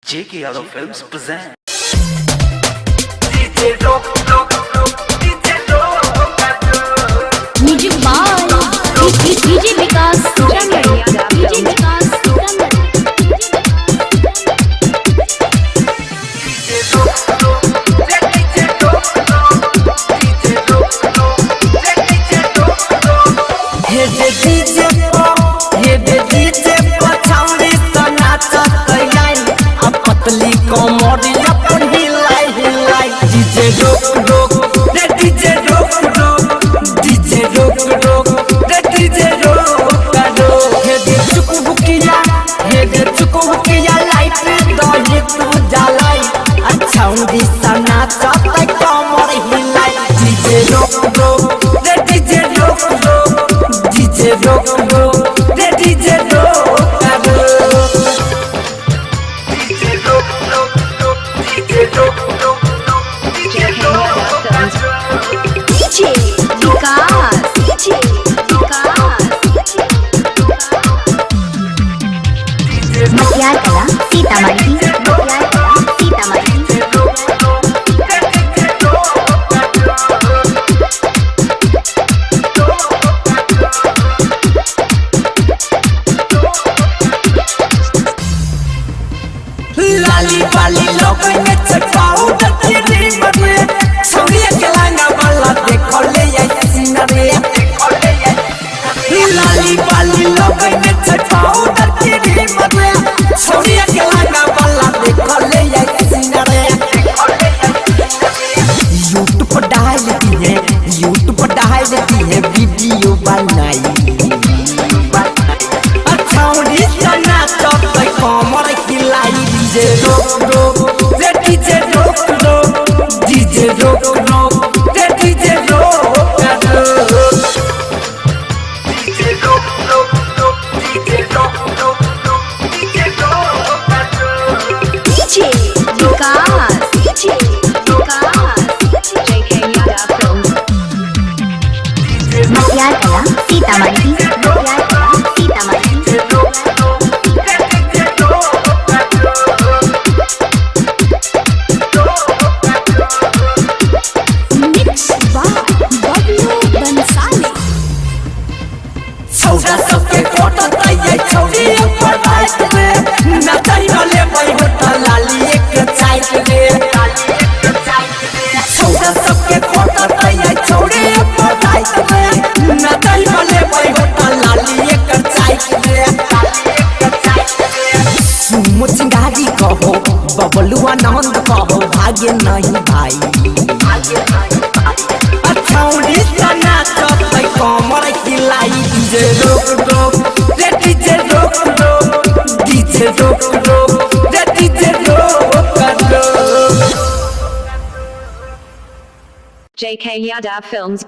J.K. Yadav Films present. Music by DJ Vikas DJ Vikas कमरिया पर हिलाई हिलाई डीजे रोक रोक रे डीजे रोक रोक डीजे रोक रोक रे डीजे रोक करो हे दे चुक बुकिया लाइट दही तू जलाई अच्छा उंदी सना चाहता कमर हिलाई डीजे रोक रोक रे डीजे रोक रोक डीजे रोक रोक रे डीजे रोक करो डीजे विकास मटियार कला सीतामढ़ी लाली वाली लोग ने चटाऊ दत्ती बदले छोड़िए के लाना वाला देखो ले ये सीनरी लाली वाली लोग ने चटाऊ दत्ती बदले छोड़िए के लाना वाला देखो ले ये सीनरी यूट्यूब पर डाल दी है वीडियो बनाई अच्छा उड़ी सना तो कमर हिलाई डीजे रोक रोक रे डीजे रोक रोक डीजे रोक रोक रे डीजे रोक डीजे रोक रोक डीजे रोक रोक डीजे रोक डीजे विकास JK Yadav Films मटियार कला सीतामढ़ी छोड़ा सबके फोटो तैयार छोड़ी ऊपर बाइक में नचाई वाले भाई होता लाली एक साइड में छोड़ा सबके फोटो तैयार छोड़ी ऊपर बाइक में नचाई वाले भाई होता लाली एक साइड में सुमो चिंगारी कहो बबलुआ नंद कहो भाग्य नहीं भाई अच्छा उड़ी सना तो कमर हिलाई डीजे रोक रोक रे डीजे रोक रोक डीजे रोक रोक रे डीजे रोक करो JK Yadav Films